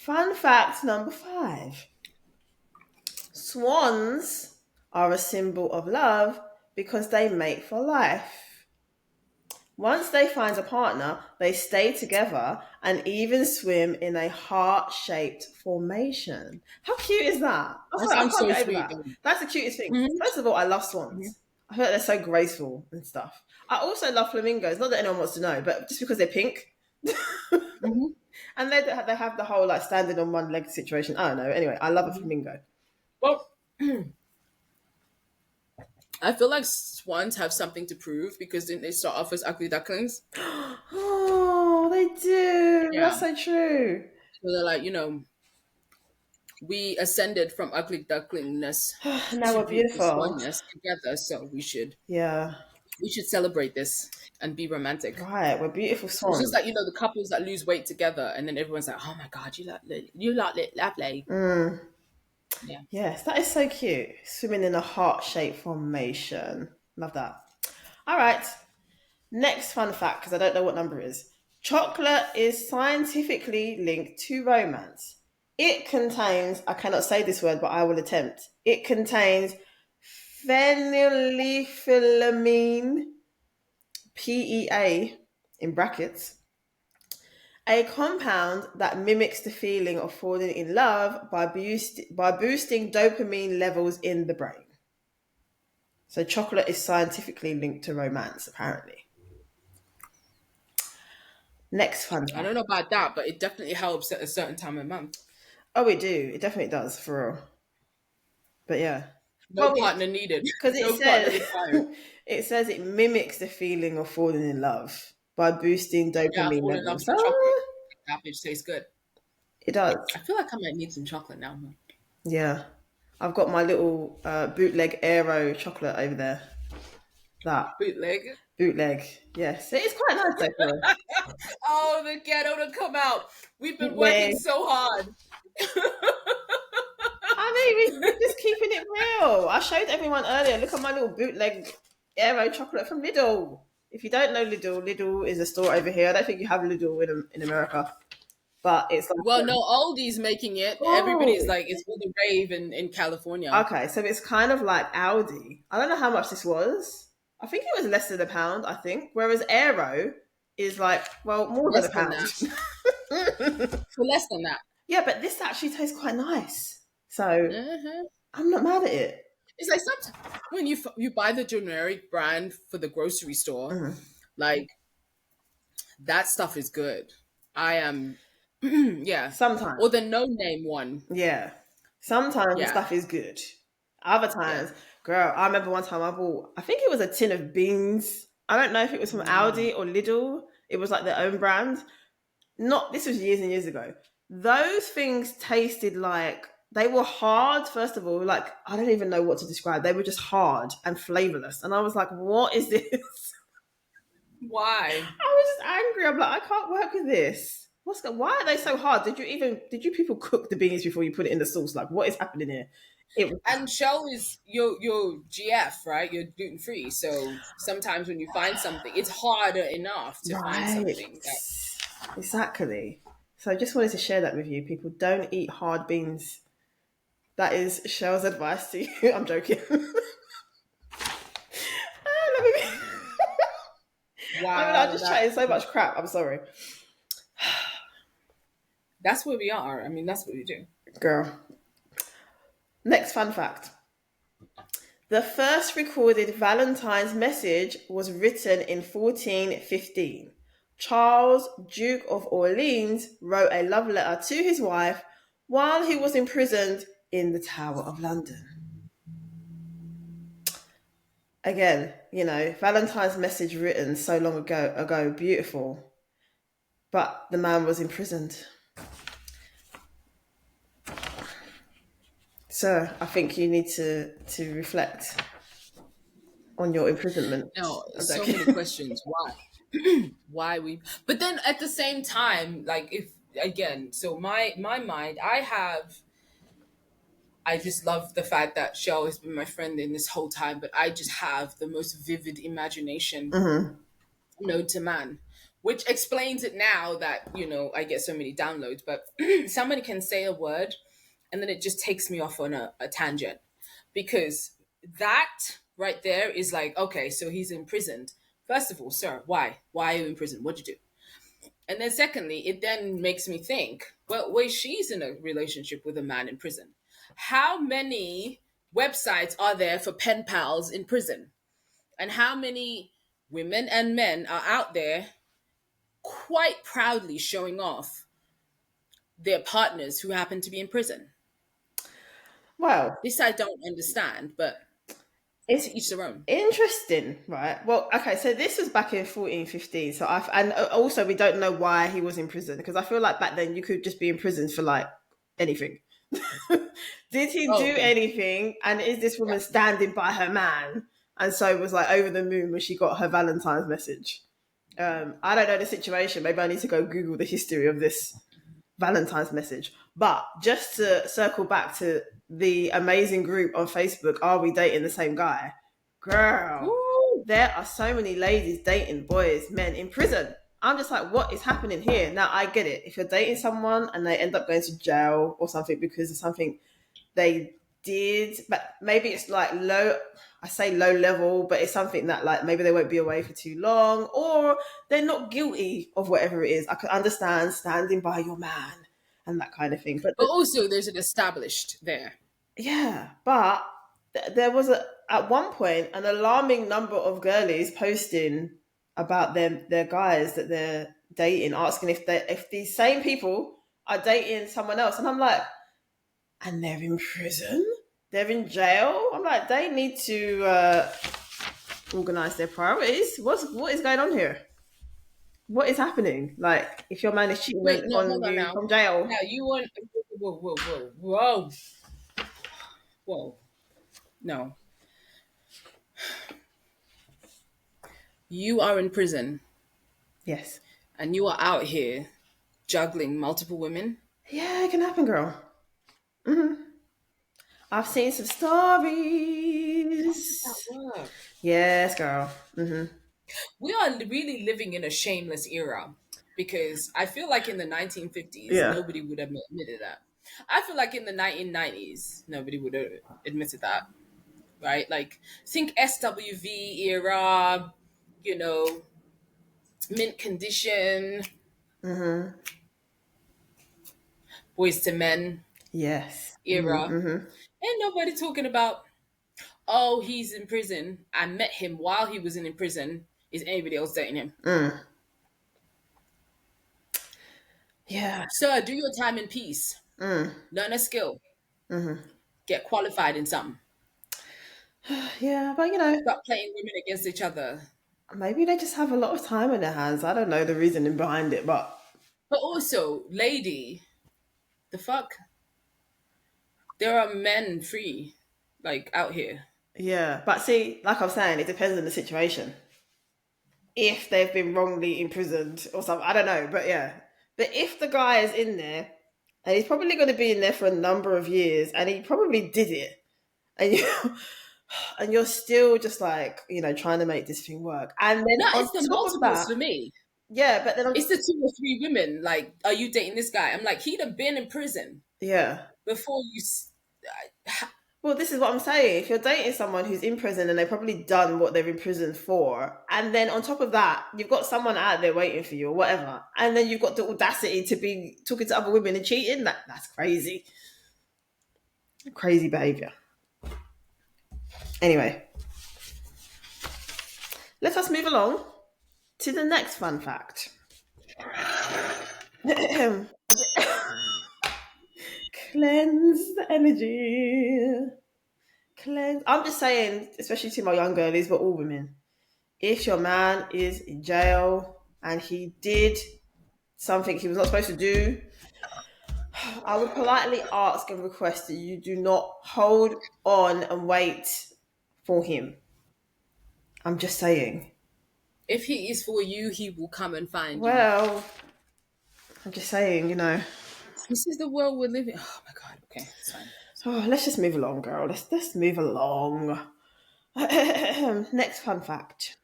Fun fact number 5. Swans are a symbol of love because they mate for life. Once they find a partner, they stay together and even swim in a heart-shaped formation. How cute is that? That I sounds can't so get over sweet. that. That's the cutest thing. Mm-hmm. First of all, I love swans. I feel like they're so graceful and stuff. I also love flamingos. Not that anyone wants to know, but just because they're pink. Mm-hmm. And they have the whole like standing on one leg situation. I don't know. Anyway, I love a Mm-hmm. flamingo. Well, I feel like swans have something to prove because then they start off as ugly ducklings. Oh, they do. Yeah. That's so true. So they're like, we ascended from ugly ducklingness Now to we're beautiful beautiful. swanness together. So Yeah. we should celebrate this and be romantic. Right. We're beautiful It's just swans. like the couples that lose weight together, and then everyone's like, "Oh my god, you look lovely." Mm. Yeah. Yes, that is so cute. Swimming in a heart-shaped formation. Love that. All right. Next fun fact, because I don't know what number it is. Chocolate is scientifically linked to romance. It contains, I cannot say this word, but I will attempt. It contains phenylethylamine, PEA, in brackets, a compound that mimics the feeling of falling in love by boosting dopamine levels in the brain. So chocolate is scientifically linked to romance, apparently. Next fun I fact. don't know about that, but it definitely helps at a certain time of month. Oh, we do. It definitely does, for real. But yeah. No Well, partner needed. because it No partner says required. it says it mimics the feeling of falling in love by boosting Yeah, I dopamine fall in love levels. with the chocolate. That bitch tastes good. It does. I feel like I might need some chocolate now. Yeah. I've got my little bootleg Aero chocolate over there. That Bootleg. bootleg. Yes. It is quite nice though, for real. Oh, the ghetto to come out. We've been working Me. so hard. I mean, we're just keeping it real. I showed everyone earlier. Look at my little bootleg Aero chocolate from Lidl. If you don't know Lidl, Lidl is a store over here. I don't think you have Lidl in America, but it's like Well, no, Aldi's making it. Everybody's oh, like, it's for the rave in California. okay. So it's kind of like Aldi. I don't know how much this was. I think it was less than a pound. I think, whereas Aero is like more than Less a than pound. that. For less than that. Yeah, but this actually tastes quite nice. So Uh-huh. I'm not mad at it. It's like sometimes when you buy the generic brand for the grocery store, Mhm. like that stuff is good. I am, yeah. Sometimes. Or the no name one. Yeah. Sometimes the Yeah, stuff is good. Other yeah. times, girl, I remember one time I bought, I think it was a tin of beans. I don't know if it was from Mm. Aldi or Lidl. It was like their own brand. Not, this was years and years ago. Those things tasted like, they were hard, first of all. Like, I don't even know what to describe. They were just hard and flavorless. And I was like, what is this? Why? I was just angry. I'm like, I can't work with this. Why are they so hard? Did you people cook the beans before you put it in the sauce? Like, what is happening here? It was And Shell is your GF, right? You're gluten free. So sometimes when you find something, it's harder enough to find right. something that Exactly. So I just wanted to share that with you. People don't eat hard beans. That is Shell's advice to you. I'm joking. Let me- I wow, just that chatting so much crap. I'm sorry. that's where we are. I mean, that's what we do. Girl. Next fun fact. The first recorded Valentine's message was written in 1415. Charles, Duke of Orleans, wrote a love letter to his wife while he was imprisoned in the Tower of London. Again, Valentine's message written so long ago, beautiful, but the man was imprisoned. So I think you need to reflect on your imprisonment. No, I'm so joking. many questions. Why? Why we? But then at the same time, like if again, so my mind, I just love the fact that Shell has been my friend in this whole time, but I just have the most vivid imagination Mhm. known to man. which explains it now that, I get so many downloads. But somebody can say a word and then it just takes me off on a tangent, because that right there is like, okay, so he's imprisoned. First of all, sir, why are you in prison? What'd you do? And then secondly, it then makes me think, well, wait, she's in a relationship with a man in prison. How many websites are there for pen pals in prison? And how many women and men are out there quite proudly showing off their partners who happen to be in prison? Well, This I don't understand, but it's to each their own. interesting, right? Well, okay, so this was back in 14, 15. So and also we don't know why he was in prison, because I feel like back then you could just be in prison for like anything. Did he Oh, do okay. anything? And is this woman standing by her man? And so it was like over the moon when she got her Valentine's message. I don't know the situation. Maybe I need to go Google the history of this Valentine's message. But just to circle back to the amazing group on Facebook, Are We Dating the Same Guy? Girl, Woo! there are so many ladies dating boys, men in prison. I'm just like, what is happening here? Now, I get it. If you're dating someone and they end up going to jail or something because of something they did, but maybe it's like low, I say low level, but it's something that like maybe they won't be away for too long, or they're not guilty of whatever it is. I can understand standing by your man and that kind of thing. But But also, there's an established there. yeah, but there was at one point an alarming number of girlies posting about their guys that they're dating, asking if these same people are dating someone else, and I'm like, and they're in prison, they're in jail. I'm like, they need to organize their priorities. What is going on here? What is happening? Like, if your man is cheating Wait, no, on hold on you now. from jail, Now you want, whoa, whoa, whoa, whoa, whoa. No, you are in prison yes, and you are out here juggling multiple women. yeah, it can happen, girl. I've seen some stories. That work. Yes, girl. We are really living in a shameless era, because I feel like in the 1950s, Yeah. nobody would have admitted that. I feel like in the 1990s, nobody would have admitted that, right? Like, think SWV era, you know, mint condition, boys to men Yes. era. Ain't nobody talking about, oh, he's in prison. I met him while he was in prison. Is anybody else dating him? Yeah. Sir, do your time in peace. Learn a skill. Get qualified in something. Yeah, but Stop playing women against each other. maybe they just have a lot of time on their hands. I don't know the reasoning behind it, but But also, lady, the fuck? There are men free, like, out here. yeah. But see, like I'm saying, it depends on the situation. If they've been wrongly imprisoned or something, I don't know, but yeah. But if the guy is in there, and he's probably going to be in there for a number of years, and he probably did it, and you and you're still just like trying to make this thing work, and then No, on it's the top of multiples that, for me. yeah, but then It's the 2 or 3 women. Like, are you dating this guy? I'm like, he'd have been in prison yeah. before you. Well, this is what I'm saying. If you're dating someone who's in prison and they've probably done what they're in prison for, and then on top of that, you've got someone out there waiting for you or whatever, and then you've got the audacity to be talking to other women and cheating, that's crazy. Crazy behavior. Anyway, let us move along to the next fun fact. Cleanse the energy. Cleanse. I'm just saying, especially to my young girlies, but all women. If your man is in jail and he did something he was not supposed to do, I would politely ask and request that you do not hold on and wait for him. I'm just saying. If he is for you, he will come and find you. Well, I'm just saying. This is the world we're living. Oh my god. Okay, it's fine. Oh, let's just move along, girl. Let's move along. Next fun fact.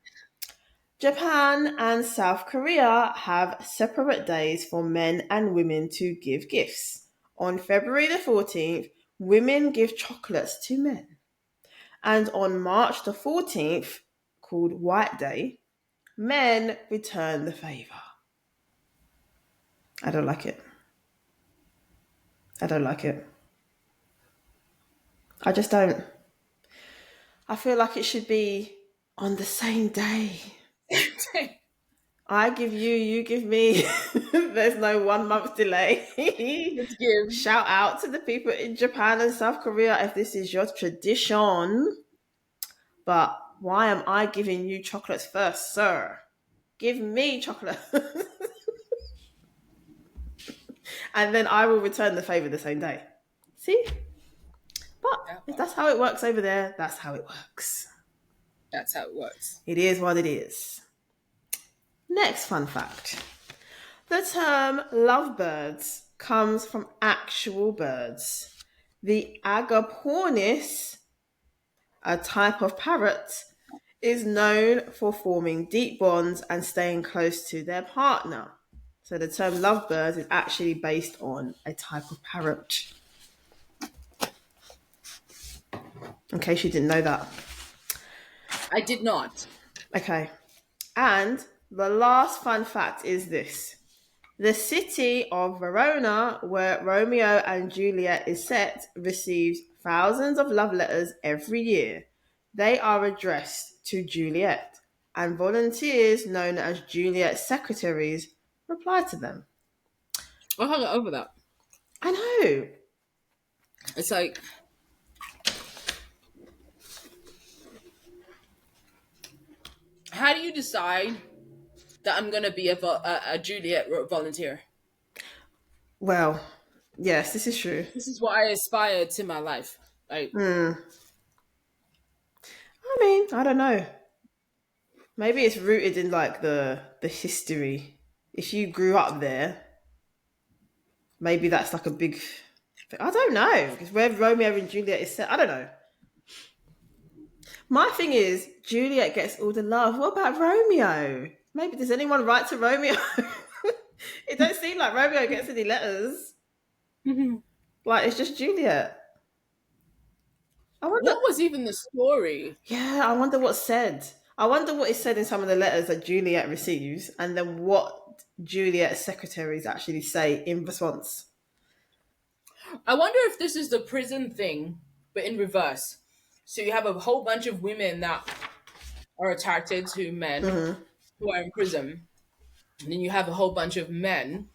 Japan and South Korea have separate days for men and women to give gifts. On February the 14th, women give chocolates to men. And on March the 14th, called White Day, men return the favour. I don't like it. I don't like it. I just don't. I feel like it should be on the same day. I give you, you give me. There's no 1 month delay. Let's give. Shout out to the people in Japan and South Korea if this is your tradition. But why am I giving you chocolates first, sir? Give me chocolate. And then I will return the favour the same day. See? But if that's how it works over there, that's how it works. That's how it works. It is what it is. Next fun fact. The term lovebirds comes from actual birds. The agapornis, a type of parrot, is known for forming deep bonds and staying close to their partner. So the term lovebirds is actually based on a type of parrot. In case you didn't know that. I did not. Okay. And the last fun fact is this. The city of Verona, where Romeo and Juliet is set, receives thousands of love letters every year. They are addressed to Juliet, and volunteers known as Juliet's secretaries reply to them. I hung it over that. I know. It's like, how do you decide that I'm gonna be a Juliet volunteer? Well, yes, this is true. This is what I aspire to my life. Like, I mean, I don't know. Maybe it's rooted in like the history. If you grew up there, maybe that's like a big. I don't know because where Romeo and Juliet is set, I don't know. My thing is Juliet gets all the love. What about Romeo? Maybe does anyone write to Romeo? It don't seem like Romeo gets any letters. Like it's just Juliet. I wonder. what was even the story? Yeah, I wonder what's said. I wonder what is said in some of the letters that Juliet receives, and then what Juliet's secretaries actually say in response. I wonder if this is the prison thing, but in reverse. So you have a whole bunch of women that are attracted to men who are in prison. And then you have a whole bunch of men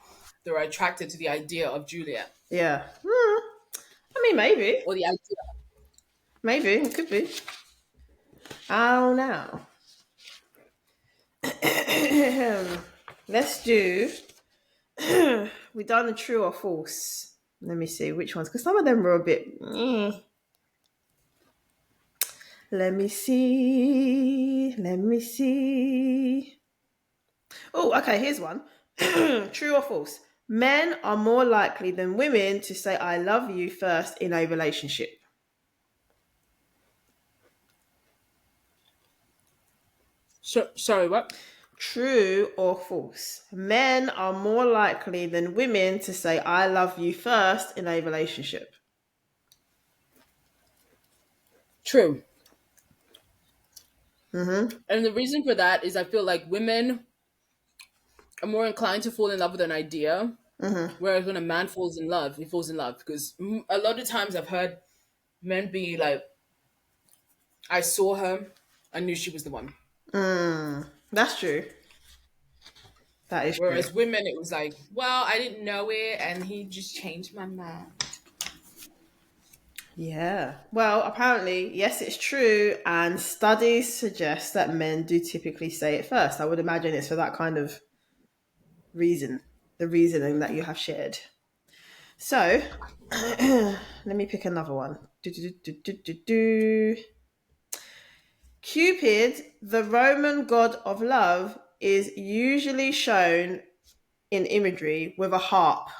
that are attracted to the idea of Juliet. Yeah. I mean, maybe. Or the idea. Maybe. It could be. Oh, now. Let's do. We done a true or false. Let me see which ones, because some of them were a bit. Let me see. Let me see. Oh, okay. Here's one. True or false? Men are more likely than women to say "I love you" first in a relationship. Sorry, what? True or false? Men are more likely than women to say "I love you" first in a relationship. True. And the reason for that is I feel like women are more inclined to fall in love with an idea, whereas when a man falls in love, he falls in love. Because a lot of times I've heard men be like, I saw her, I knew she was the one. That's true. That is Whereas true. women, it was like, well, I didn't know it, and he just changed my mind. Yeah. Well, apparently, yes, it's true, and studies suggest that men do typically say it first. I would imagine it's for that kind of reason, the reasoning that you have shared. So, let me pick another one. Cupid, the Roman god of love, is usually shown in imagery with a harp.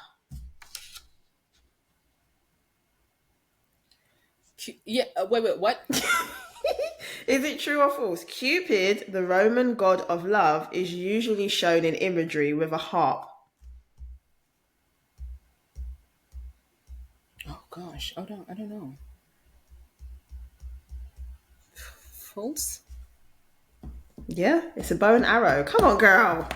Yeah, wait, what? Is it true or false? Cupid, the Roman god of love, is usually shown in imagery with a harp. Oh gosh, I don't know. False. Yeah, it's a bow and arrow. Come on, girl.